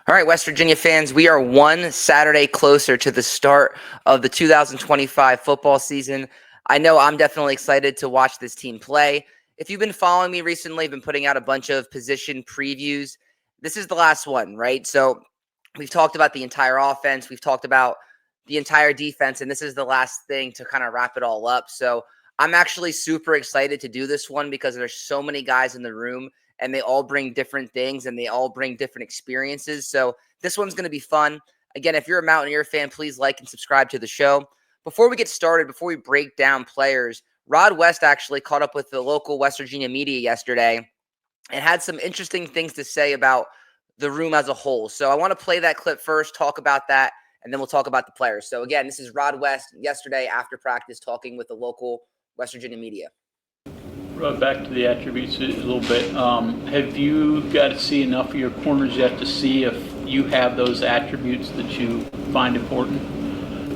All right, West Virginia fans, we are one Saturday closer to the start of the 2025 football season. I know I'm definitely excited to watch this team play. If you've been following me recently, I've been putting out a bunch of position previews. This is the last one, right? So we've talked about the entire offense, we've talked about the entire defense, and this is the last thing to kind of wrap it all up. So I'm actually super excited to do this one because there's so many guys in the room and they all bring different things and they all bring different experiences. So this one's going to be fun. Again, if you're a Mountaineer fan, please like and subscribe to the show. Before we get started, before we break down players, Rod West actually caught up with the local West Virginia media yesterday and had some interesting things to say about the room as a whole. So I want to play that clip first, talk about that, and then we'll talk about the players. So again, this is Rod West yesterday after practice talking with the local West Virginia media. Back to the attributes a little bit. Have you got to see enough of your corners yet to see if you have those attributes that you find important?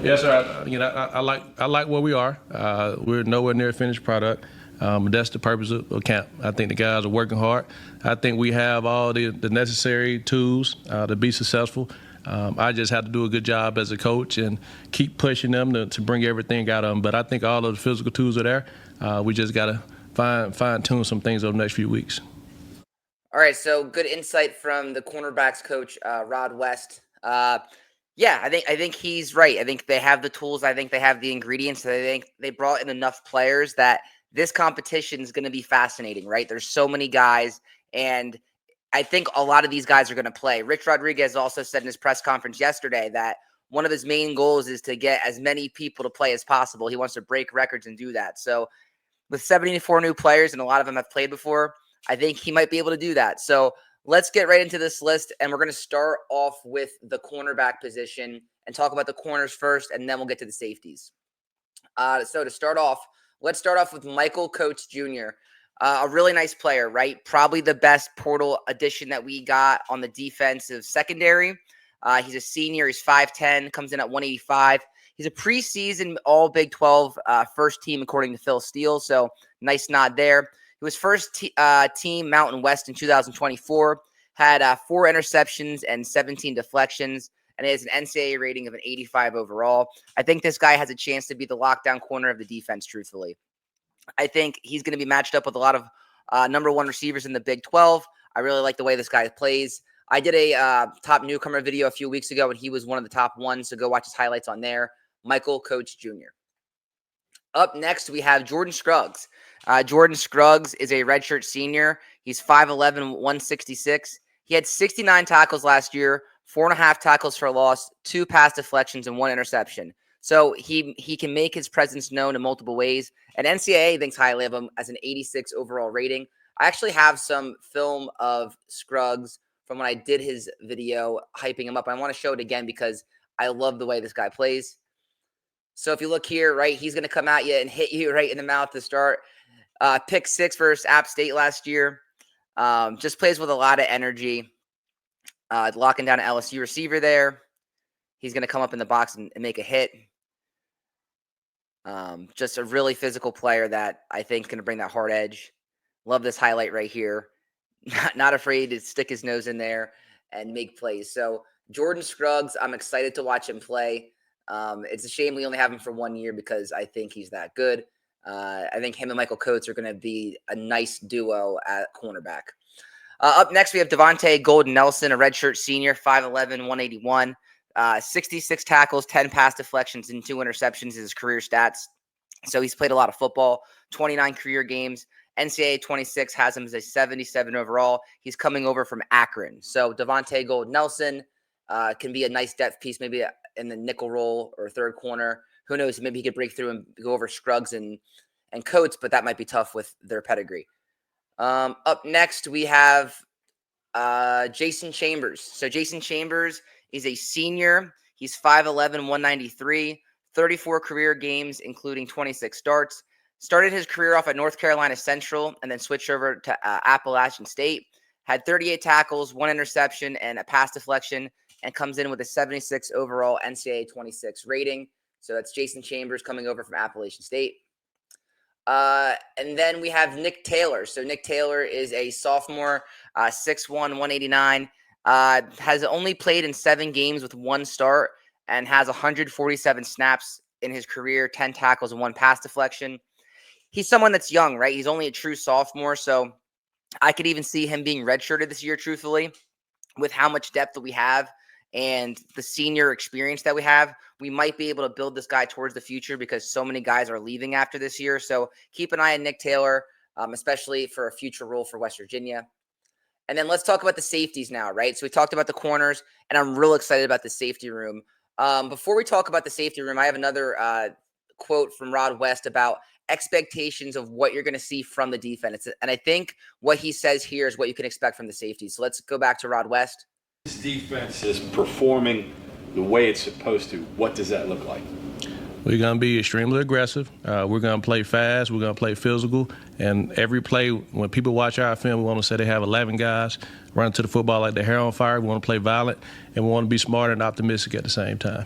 Yes, sir. I like where we are. We're nowhere near a finished product. That's the purpose of camp. I think the guys are working hard. I think we have all the necessary tools to be successful. I just have to do a good job as a coach and keep pushing them to bring everything out of them. But I think all of the physical tools are there. We just got to fine-tune some things over the next few weeks. All right, so good insight from the cornerbacks coach, Rod West. Yeah, I think he's right. I think they have the tools. I think they have the ingredients. I think they brought in enough players that this competition is going to be fascinating, right? There's so many guys, and I think a lot of these guys are going to play. Rich Rodriguez also said in his press conference yesterday that one of his main goals is to get as many people to play as possible. He wants to break records and do that. So with 74 new players, and a lot of them have played before, I think he might be able to do that. So let's get right into this list, and we're going to start off with the cornerback position and talk about the corners first, and then we'll get to the safeties. So to start off, let's start off with Michael Coates Jr., a really nice player, right? Probably the best portal addition that we got on the defensive secondary. He's a senior. He's 5'10", comes in at 185. He's a preseason All Big 12 first team, according to Phil Steele. So nice nod there. He was first team Mountain West in 2024, had 4 interceptions and 17 deflections, and he has an NCAA rating of an 85 overall. I think this guy has a chance to be the lockdown corner of the defense, truthfully. I think he's going to be matched up with a lot of number one receivers in the Big 12. I really like the way this guy plays. I did a top newcomer video a few weeks ago, and he was one of the top ones, so go watch his highlights on there. Michael Coates Jr. Up next, we have Jordan Scruggs. Jordan Scruggs is a redshirt senior. He's 5'11", 166. He had 69 tackles last year, 4.5 tackles for a loss, 2 pass deflections, and 1 interception. So he can make his presence known in multiple ways. And NCAA thinks highly of him as an 86 overall rating. I actually have some film of Scruggs from when I did his video hyping him up. I want to show it again because I love the way this guy plays. So if you look here, right, he's going to come at you and hit you right in the mouth to start. Pick 6 versus App State last year. Just plays with a lot of energy. Locking down an LSU receiver there. He's going to come up in the box and make a hit. Just a really physical player that I think is going to bring that hard edge. Love this highlight right here. Not afraid to stick his nose in there and make plays. So Jordan Scruggs, I'm excited to watch him play. It's a shame we only have him for 1 year because I think he's that good. I think him and Michael Coates are going to be a nice duo at cornerback. Up next, we have Devontae Golden Nelson, a redshirt senior, 5'11", 181. 66 tackles, 10 pass deflections, and 2 interceptions is his career stats. So he's played a lot of football, 29 career games. NCAA 26 has him as a 77 overall. He's coming over from Akron. So Devontae Golden Nelson can be a nice depth piece, maybe in the nickel role or third corner. Who knows? Maybe he could break through and go over Scruggs and Coates, but that might be tough with their pedigree. Up next, we have Jason Chambers. So Jason Chambers is a senior. He's 5'11", 193, 34 career games, including 26 starts. Started his career off at North Carolina Central and then switched over to Appalachian State. Had 38 tackles, 1 interception, and a pass deflection, and comes in with a 76 overall NCAA 26 rating. So that's Jason Chambers coming over from Appalachian State. And then we have Nick Taylor. So Nick Taylor is a sophomore, 6'1", 189. Has only played in 7 games with 1 start and has 147 snaps in his career, 10 tackles and 1 pass deflection. He's someone that's young, right? He's only a true sophomore, so I could even see him being redshirted this year, truthfully, with how much depth that we have and the senior experience that we have. We might be able to build this guy towards the future because so many guys are leaving after this year. So keep an eye on Nick Taylor, especially for a future role for West Virginia. And then let's talk about the safeties now, right? So we talked about the corners, and I'm real excited about the safety room. Before we talk about the safety room, I have another quote from Rod West about expectations of what you're going to see from the defense. And I think what he says here is what you can expect from the safeties. So let's go back to Rod West. This defense is performing the way it's supposed to. What does that look like? We're going to be extremely aggressive. We're going to play fast. We're going to play physical. And every play, when people watch our film, we want to say they have 11 guys running to the football like their hair on fire. We want to play violent, and we want to be smart and optimistic at the same time.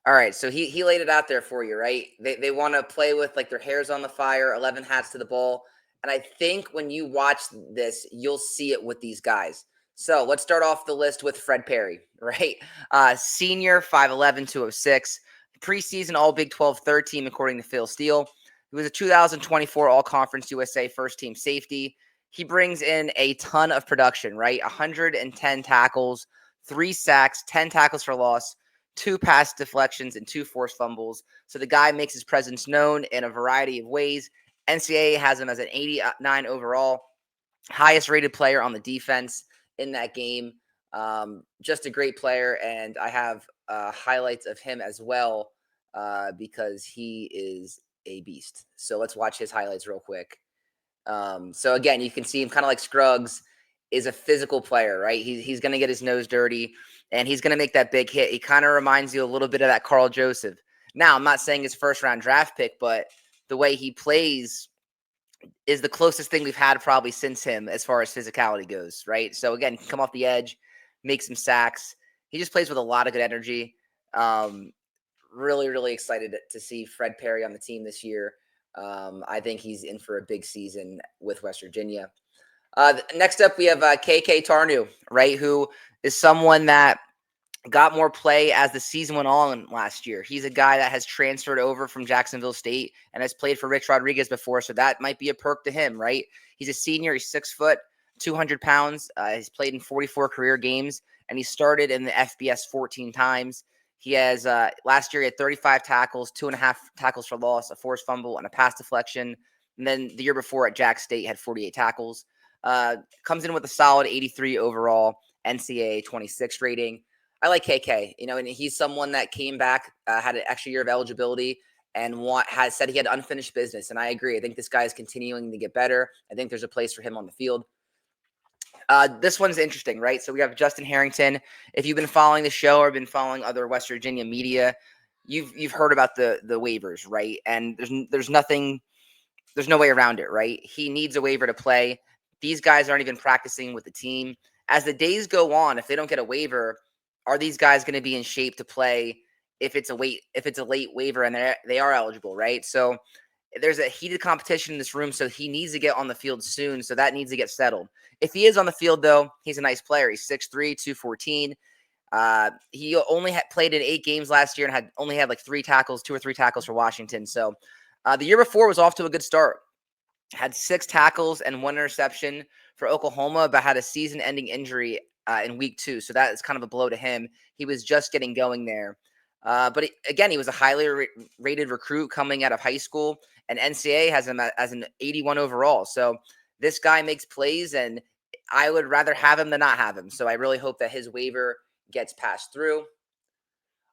All right, so he laid it out there for you, right? They want to play with like their hairs on the fire, 11 hats to the ball. And I think when you watch this, you'll see it with these guys. So let's start off the list with Fred Perry, right? Senior, 5'11", 206. Preseason All Big 12 third team, according to Phil Steele. He was a 2024 All-Conference USA first-team safety. He brings in a ton of production, right? 110 tackles, 3 sacks, 10 tackles for loss, 2 pass deflections, and 2 forced fumbles. So the guy makes his presence known in a variety of ways. NCAA has him as an 89 overall, highest-rated player on the defense in that game. Just a great player, and I have highlights of him as well because he is a beast. So let's watch his highlights real quick. So again, you can see him kind of like Scruggs is a physical player, right? He's going to get his nose dirty, and he's going to make that big hit. He kind of reminds you a little bit of that Carl Joseph. Now, I'm not saying his first-round draft pick, but the way he plays is the closest thing we've had probably since him as far as physicality goes, right? So again, come off the edge, make some sacks. He just plays with a lot of good energy. Really, really excited to see Fred Perry on the team this year. I think he's in for a big season with West Virginia. Next up, we have KK Tarnu, right, who is someone that got more play as the season went on last year. He's a guy that has transferred over from Jacksonville State and has played for Rich Rodriguez before, so that might be a perk to him, right? He's a senior. He's 6 foot, 200 pounds. He's played in 44 career games, and he started in the FBS 14 times. He has last year he had 35 tackles, 2.5 tackles for loss, a forced fumble, and a pass deflection. And then the year before at Jack State had 48 tackles. Comes in with a solid 83 overall, NCAA 26 rating. I like KK, and he's someone that came back, had an extra year of eligibility, and has said he had unfinished business. And I agree. I think this guy is continuing to get better. I think there's a place for him on the field. This one's interesting, right? So we have Justin Harrington. If you've been following the show or been following other West Virginia media, you've heard about the waivers, right? And there's no way around it, right? He needs a waiver to play. These guys aren't even practicing with the team. As the days go on, if they don't get a waiver, are these guys going to be in shape to play if it's a late waiver and they are eligible, right? So there's a heated competition in this room, so he needs to get on the field soon, so that needs to get settled. If he is on the field, though, he's a nice player. He's 6'3", 214. He only played in 8 games last year and had like 2 or 3 tackles for Washington. So the year before was off to a good start. Had 6 tackles and 1 interception for Oklahoma, but had a season-ending injury in week 2. So that is kind of a blow to him. He was just getting going there. But again, he was a highly rated recruit coming out of high school, and NCAA has him as an 81 overall. So this guy makes plays, and I would rather have him than not have him. So I really hope that his waiver gets passed through.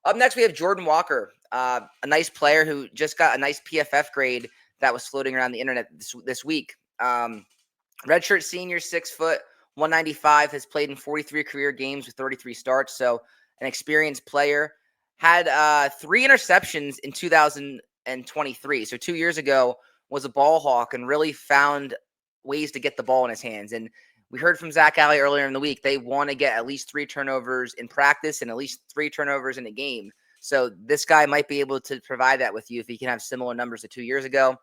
Up next, we have Jordan Walker, a nice player who just got a nice PFF grade that was floating around the internet this week. Redshirt senior, 6 foot, 195, has played in 43 career games with 33 starts. So an experienced player. Had 3 interceptions in 2023. So 2 years ago was a ball hawk and really found ways to get the ball in his hands. And we heard from Zach Alley earlier in the week, they want to get at least 3 turnovers in practice and at least 3 turnovers in a game. So this guy might be able to provide that with you if he can have similar numbers to 2 years ago.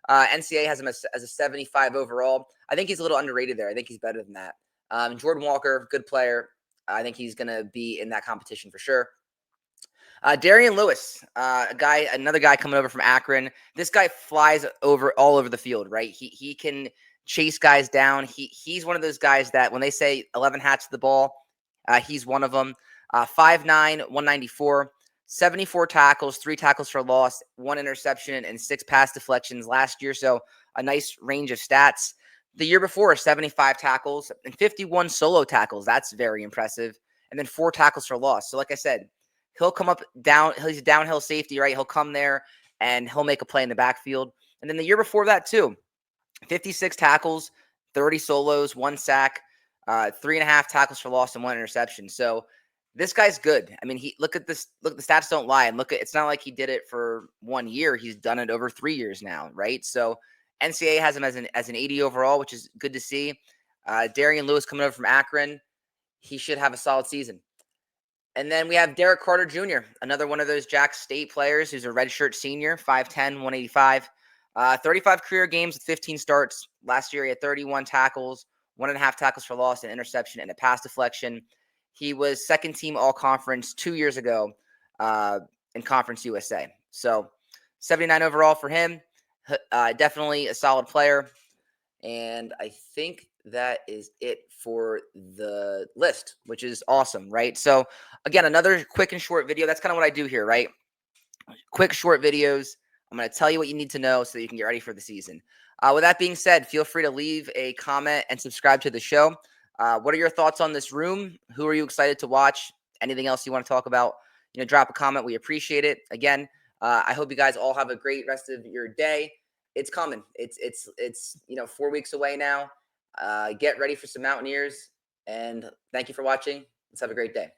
NCAA has him as a 75 overall. I think he's a little underrated there. I think he's better than that. Jordan Walker, good player. I think he's going to be in that competition for sure. Darian Lewis, another guy coming over from Akron. This guy flies all over the field, right? He can chase guys down. He's one of those guys that when they say 11 hats to the ball, he's one of them. 5'9", 194, 74 tackles, 3 tackles for loss, 1 interception, and 6 pass deflections last year. So a nice range of stats. The year before, 75 tackles and 51 solo tackles. That's very impressive. And then 4 tackles for loss. So like I said, he'll come up down. He's a downhill safety, right? He'll come there and he'll make a play in the backfield. And then the year before that too, 56 tackles, 30 solos, 1 sack, 3.5 tackles for loss, and 1 interception. So this guy's good. I mean, look at this. Look, the stats don't lie. And it's not like he did it for 1 year. He's done it over 3 years now, right? So NCAA has him as an 80 overall, which is good to see. Darian Lewis coming over from Akron. He should have a solid season. And then we have Derek Carter Jr., another one of those Jack State players who's a redshirt senior, 5'10", 185. 35 career games with 15 starts. Last year, he had 31 tackles, 1.5 tackles for loss, an interception, and a pass deflection. He was second team all-conference 2 years ago in Conference USA. So 79 overall for him. Definitely a solid player. And I think that is it for the list, which is awesome, right? So again, another quick and short video. That's kind of what I do here, right? Quick, short videos. I'm going to tell you what you need to know so that you can get ready for the season. With that being said, feel free to leave a comment and subscribe to the show. What are your thoughts on this room? Who are you excited to watch? Anything else you want to talk about? Drop a comment. We appreciate it. Again, I hope you guys all have a great rest of your day. It's coming. It's 4 weeks away now. Get ready for some Mountaineers, and thank you for watching. Let's have a great day.